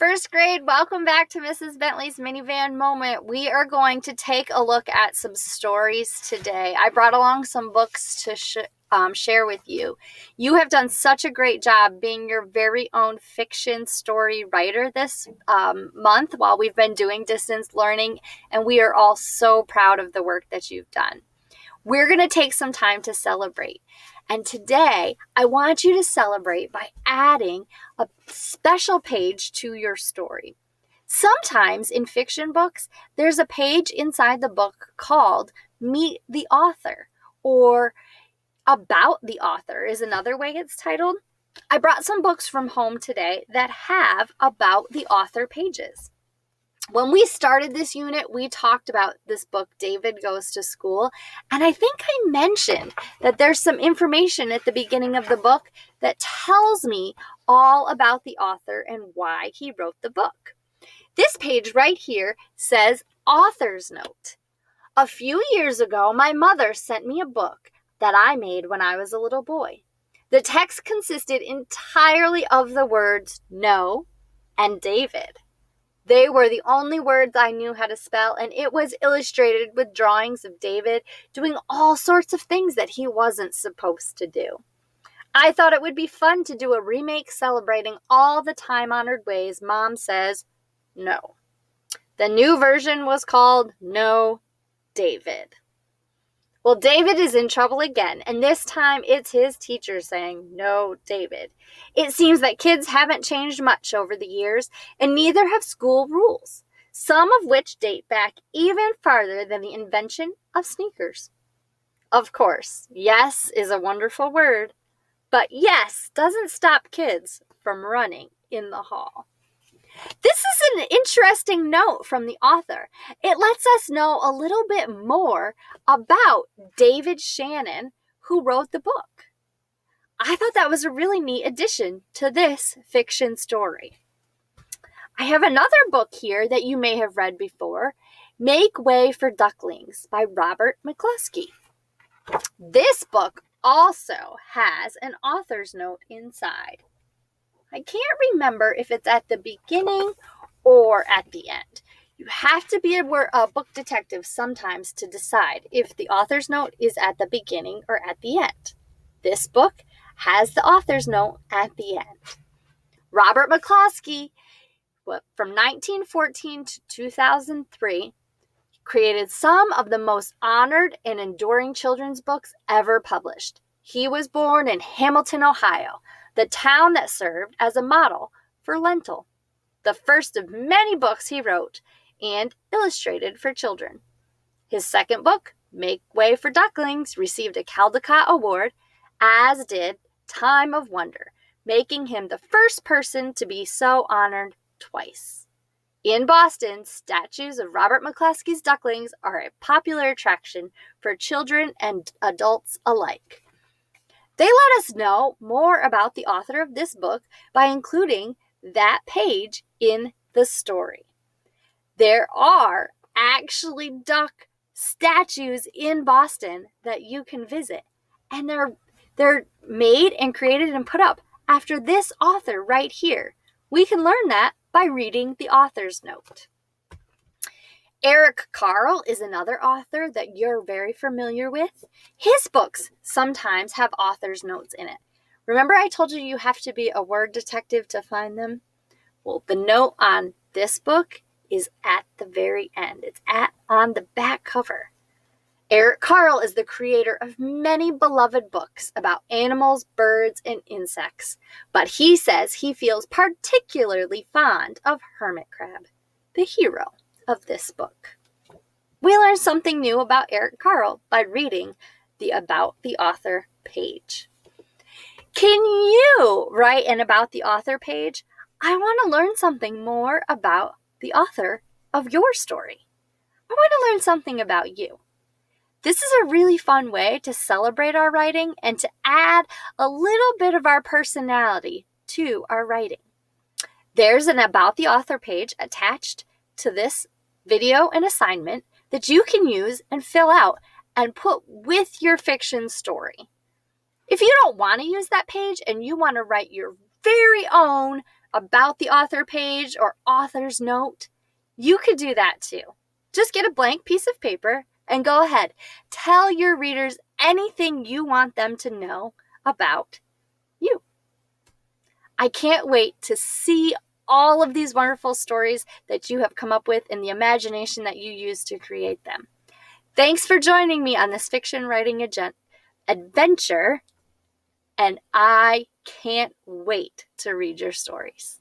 First grade, welcome back to Mrs. Bentley's Minivan Moment. We are going to take a look at some stories today. I brought along some books to share with you. You have done such a great job being your very own fiction story writer this month while we've been doing distance learning, and we are all so proud of the work that you've done. We're going to take some time to celebrate. And today, I want you to celebrate by adding a special page to your story. Sometimes in fiction books, there's a page inside the book called Meet the Author, or About the Author is another way it's titled. I brought some books from home today that have About the Author pages. When we started this unit, we talked about this book, David Goes to School, and I think I mentioned that there's some information at the beginning of the book that tells me all about the author and why he wrote the book. This page right here says Author's Note. A few years ago, my mother sent me a book that I made when I was a little boy. The text consisted entirely of the words no and David. They were the only words I knew how to spell, and it was illustrated with drawings of David doing all sorts of things that he wasn't supposed to do. I thought it would be fun to do a remake celebrating all the time-honored ways Mom says no. The new version was called No, David. Well, David is in trouble again, and this time it's his teacher saying, "No, David." It seems that kids haven't changed much over the years, and neither have school rules, some of which date back even farther than the invention of sneakers. Of course, yes is a wonderful word, but yes doesn't stop kids from running in the hall. This is an interesting note from the author. It lets us know a little bit more about David Shannon, who wrote the book. I thought that was a really neat addition to this fiction story. I have another book here that you may have read before, Make Way for Ducklings by Robert McCluskey. This book also has an author's note inside. I can't remember if it's at the beginning or at the end. You have to be a book detective sometimes to decide if the author's note is at the beginning or at the end. This book has the author's note at the end. Robert McCluskey, from 1914 to 2003, created some of the most honored and enduring children's books ever published. He was born in Hamilton, Ohio, the town that served as a model for Lentil, the first of many books he wrote and illustrated for children. His second book, Make Way for Ducklings, received a Caldecott Award, as did Time of Wonder, making him the first person to be so honored twice. In Boston, statues of Robert McCluskey's ducklings are a popular attraction for children and adults alike. They let us know more about the author of this book by including that page in the story. There are actually duck statues in Boston that you can visit, and they're made and created and put up after this author right here. We can learn that by reading the author's note. Eric Carle is another author that you're very familiar with. His books sometimes have author's notes in it. Remember I told you have to be a word detective to find them? Well, the note on this book is at the very end. It's on the back cover. Eric Carle is the creator of many beloved books about animals, birds, and insects, but he says he feels particularly fond of Hermit Crab, the hero of this book. We learn something new about Eric Carle by reading the About the Author page. Can you write an About the Author page? I want to learn something more about the author of your story. I want to learn something about you. This is a really fun way to celebrate our writing and to add a little bit of our personality to our writing. There's an About the Author page attached to this video and assignment that you can use and fill out and put with your fiction story. If you don't want to use that page and you want to write your very own about the author page or author's note, you could do that too. Just get a blank piece of paper and go ahead. Tell your readers anything you want them to know about you. I can't wait to see all of these wonderful stories that you have come up with and the imagination that you use to create them. Thanks for joining me on this fiction writing adventure, and I can't wait to read your stories.